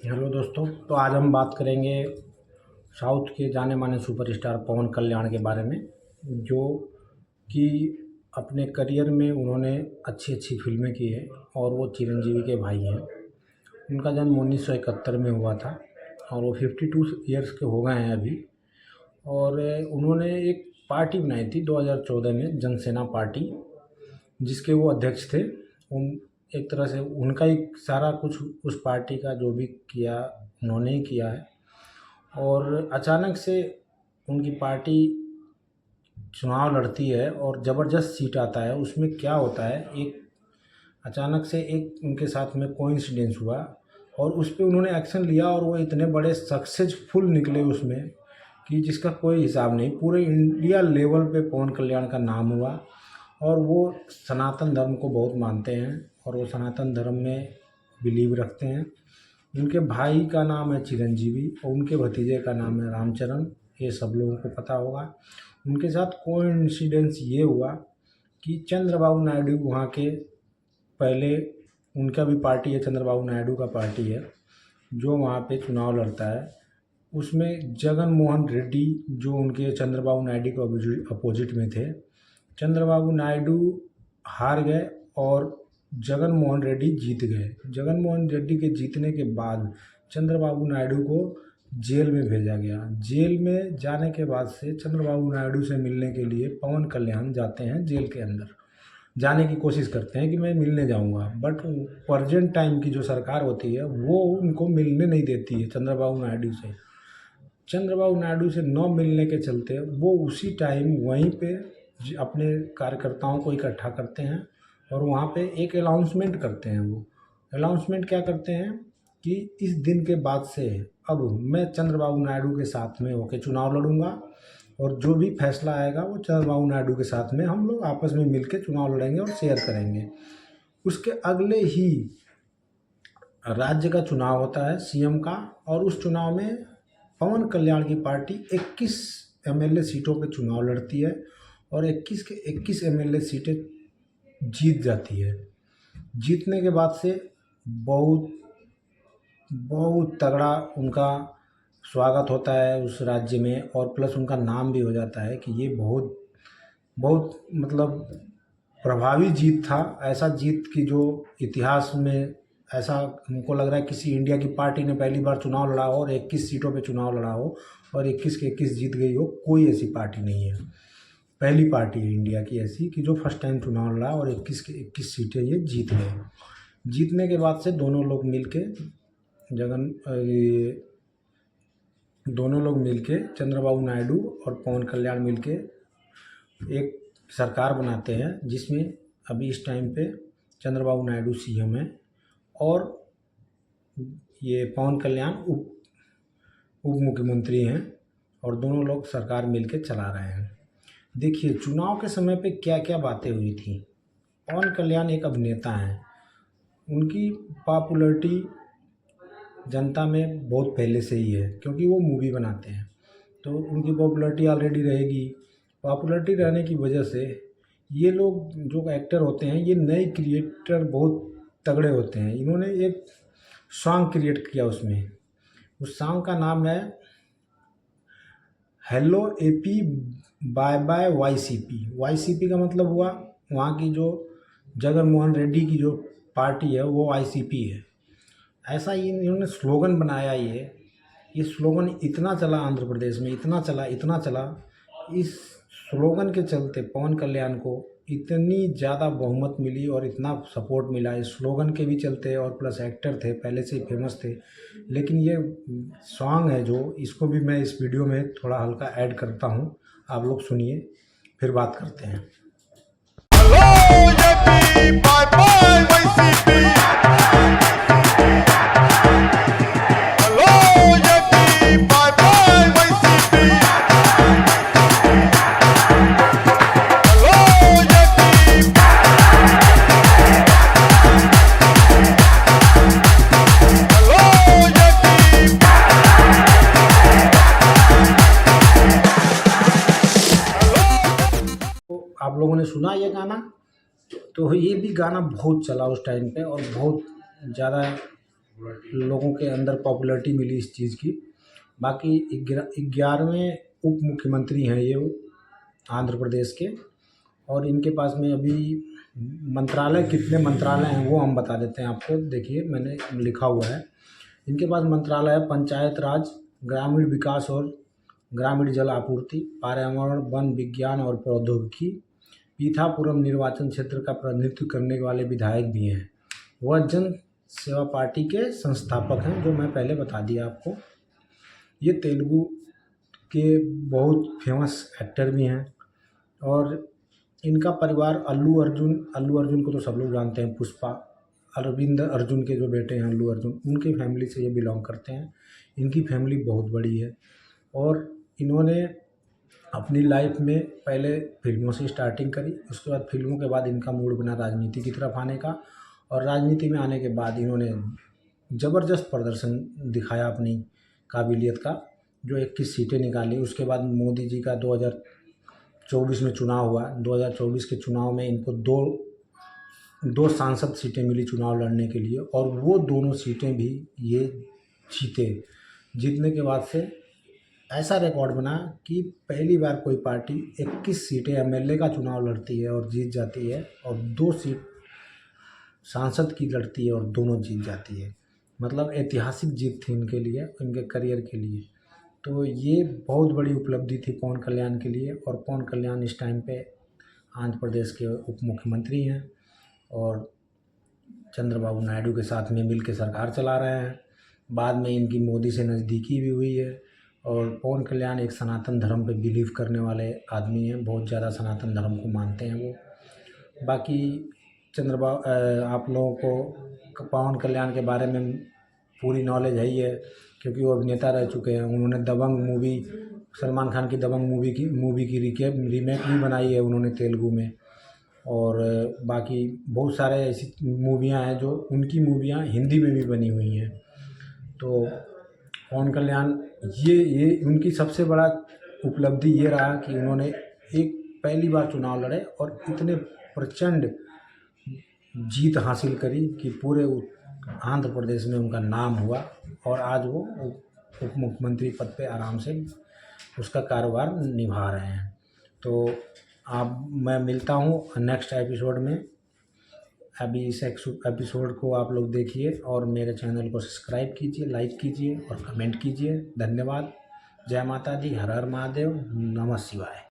Hello दोस्तों। तो आज हम बात करेंगे साउथ के जाने माने सुपरस्टार पवन कल्याण के बारे में, जो कि अपने करियर में उन्होंने अच्छी अच्छी फिल्में की है और वो चिरंजीवी के भाई हैं। उनका जन्म 1971 में हुआ था और वो 52 ईयर्स के हो गए हैं अभी। और उन्होंने एक पार्टी बनाई थी 2014 में, जनसेना पार्टी, जिसके वो अध्यक्ष थे। उन एक तरह से उनका ही सारा कुछ उस पार्टी का जो भी किया उन्होंने ही किया है। और अचानक से उनकी पार्टी चुनाव लड़ती है और ज़बरदस्त सीट आता है। उसमें क्या होता है, एक अचानक से एक उनके साथ में कोइंसिडेंस हुआ और उस पे उन्होंने एक्शन लिया और वो इतने बड़े सक्सेसफुल निकले उसमें कि जिसका कोई हिसाब नहीं। पूरे इंडिया लेवल पे पवन कल्याण का नाम हुआ और वो सनातन धर्म को बहुत मानते हैं और वो सनातन धर्म में बिलीव रखते हैं। उनके भाई का नाम है चिरंजीवी और उनके भतीजे का नाम है रामचरण। ये सब लोगों को पता होगा। उनके साथ कोइंसिडेंस ये हुआ कि चंद्रबाबू नायडू वहाँ के पहले, उनका भी पार्टी है, चंद्रबाबू नायडू का पार्टी है जो वहाँ पे चुनाव लड़ता है। उसमें जगन मोहन रेड्डी जो उनके चंद्रबाबू नायडू के अपोजिट में थे, चंद्रबाबू नायडू हार गए और जगन मोहन रेड्डी जीत गए। जगन मोहन रेड्डी के जीतने के बाद चंद्रबाबू नायडू को जेल में भेजा गया। जेल में जाने के बाद से चंद्रबाबू नायडू से मिलने के लिए पवन कल्याण जाते हैं जेल के अंदर, जाने की कोशिश करते हैं कि मैं मिलने जाऊंगा, बट प्रेजेंट टाइम की जो सरकार होती है वो उनको मिलने नहीं देती है चंद्रबाबू नायडू से। चंद्रबाबू नायडू से न मिलने के चलते वो उसी टाइम वहीं पे अपने कार्यकर्ताओं को इकट्ठा करते हैं और वहाँ पे एक अनाउंसमेंट करते हैं। वो अनाउंसमेंट क्या करते हैं कि इस दिन के बाद से अब मैं चंद्रबाबू नायडू के साथ में होकर चुनाव लड़ूंगा और जो भी फैसला आएगा वो चंद्रबाबू नायडू के साथ में हम लोग आपस में मिलकर चुनाव लड़ेंगे और शेयर करेंगे। उसके अगले ही राज्य का चुनाव होता है सीएम का और उस चुनाव में पवन कल्याण की पार्टी 21 एमएलए सीटों पे चुनाव लड़ती है और 21 के 21 एमएलए सीटें जीत जाती है। जीतने के बाद से बहुत बहुत तगड़ा उनका स्वागत होता है उस राज्य में और प्लस उनका नाम भी हो जाता है कि ये बहुत बहुत मतलब प्रभावी जीत था। ऐसा जीत की जो इतिहास में ऐसा हमको लग रहा है किसी इंडिया की पार्टी ने पहली बार चुनाव लड़ा हो और 21 सीटों पे चुनाव लड़ा हो और 21 के 21 जीत गई हो, कोई ऐसी पार्टी नहीं है। पहली पार्टी है इंडिया की ऐसी कि जो फर्स्ट टाइम चुनाव लड़ा और 21 के 21 सीटें ये जीत गए। जीतने के बाद से दोनों लोग मिलके चंद्रबाबू नायडू और पवन कल्याण मिलके एक सरकार बनाते हैं जिसमें अभी इस टाइम पे चंद्रबाबू नायडू सीएम है और ये पवन कल्याण उप मुख्यमंत्री हैं और दोनों लोग सरकार मिलके चला रहे हैं। देखिए चुनाव के समय पे क्या क्या बातें हुई थी। पवन कल्याण एक अभिनेता हैं, उनकी पॉपुलैरिटी जनता में बहुत पहले से ही है क्योंकि वो मूवी बनाते हैं, तो उनकी पॉपुलैरिटी ऑलरेडी रहेगी। पॉपुलैरिटी रहने की वजह से ये लोग जो एक्टर होते हैं ये नए क्रिएटर बहुत तगड़े होते हैं। इन्होंने एक सॉन्ग क्रिएट किया, उसमें उस सॉन्ग का नाम है hello AP bye bye YCP. YCP का मतलब हुआ वहाँ की जो जगन मोहन रेड्डी की जो पार्टी है वो वाईसीपी है। ऐसा ही इन्होंने स्लोगन बनाया। ये स्लोगन इतना चला आंध्र प्रदेश में, इतना चला। इस स्लोगन के चलते पवन कल्याण को इतनी ज़्यादा बहुमत मिली और इतना सपोर्ट मिला इस स्लोगन के भी चलते, और प्लस एक्टर थे पहले से ही फेमस थे। लेकिन ये सॉन्ग है जो, इसको भी मैं इस वीडियो में थोड़ा हल्का ऐड करता हूँ, आप लोग सुनिए फिर बात करते हैं। आप लोगों ने सुना ये गाना, तो ये भी गाना बहुत चला उस टाइम पे और बहुत ज़्यादा लोगों के अंदर पॉपुलैरिटी मिली इस चीज़ की। बाकी 11वें उप मुख्यमंत्री हैं ये आंध्र प्रदेश के। और इनके पास में अभी मंत्रालय, कितने मंत्रालय हैं वो हम बता देते हैं आपको। देखिए मैंने लिखा हुआ है, इनके पास मंत्रालय है पंचायत राज, ग्रामीण विकास और ग्रामीण जल आपूर्ति, पर्यावरण, वन विज्ञान और प्रौद्योगिकी। पीथापुरम निर्वाचन क्षेत्र का प्रतिनिधित्व करने वाले विधायक भी हैं। वह जन सेवा पार्टी के संस्थापक हैं, जो मैं पहले बता दिया आपको। ये तेलुगु के बहुत फेमस एक्टर भी हैं। और इनका परिवार अल्लू अर्जुन को तो सब लोग जानते हैं, पुष्पा, अरविंद अर्जुन के जो बेटे हैं अल्लू अर्जुन, उनकी फैमिली से ये बिलोंग करते हैं। इनकी फैमिली बहुत बड़ी है और इन्होंने अपनी लाइफ में पहले फिल्मों से स्टार्टिंग करी, उसके बाद फिल्मों के बाद इनका मूड बना राजनीति की तरफ आने का। और राजनीति में आने के बाद इन्होंने ज़बरदस्त प्रदर्शन दिखाया अपनी काबिलियत का, जो 21 सीटें निकाली। उसके बाद मोदी जी का 2024 में चुनाव हुआ। 2024 के चुनाव में इनको दो सांसद सीटें मिली चुनाव लड़ने के लिए, और वो दोनों सीटें भी ये जीते। जीतने के बाद से ऐसा रिकॉर्ड बना कि पहली बार कोई पार्टी 21 सीटें एमएलए का चुनाव लड़ती है और जीत जाती है, और 2 सीट सांसद की लड़ती है और दोनों जीत जाती है। मतलब ऐतिहासिक जीत थी इनके लिए, इनके करियर के लिए। तो ये बहुत बड़ी उपलब्धि थी पवन कल्याण के लिए। और पवन कल्याण इस टाइम पे आंध्र प्रदेश के उप मुख्यमंत्री हैं और चंद्रबाबू नायडू के साथ में मिल के सरकार चला रहे हैं। बाद में इनकी मोदी से नज़दीकी भी हुई है। और पवन कल्याण एक सनातन धर्म पे बिलीव करने वाले आदमी हैं, बहुत ज़्यादा सनातन धर्म को मानते हैं वो। बाकी आप लोगों को पवन कल्याण के बारे में पूरी नॉलेज है ही है, क्योंकि वो अभिनेता रह चुके हैं। उन्होंने दबंग मूवी, सलमान खान की दबंग मूवी की रीमेक भी बनाई है उन्होंने तेलुगु में। और बाकी बहुत सारे ऐसी मूवियाँ हैं जो उनकी मूवियाँ हिंदी में भी बनी हुई हैं। तो पवन कल्याण ये उनकी सबसे बड़ा उपलब्धि ये रहा कि उन्होंने एक पहली बार चुनाव लड़े और इतने प्रचंड जीत हासिल करी कि पूरे आंध्र प्रदेश में उनका नाम हुआ। और आज वो उप मुख्यमंत्री पद पे आराम से उसका कारोबार निभा रहे हैं। तो मैं मिलता हूँ नेक्स्ट एपिसोड में। अभी इस एपिसोड को आप लोग देखिए और मेरे चैनल को सब्सक्राइब कीजिए, लाइक कीजिए और कमेंट कीजिए। धन्यवाद। जय माता दी, हर हर महादेव, नमः शिवाय।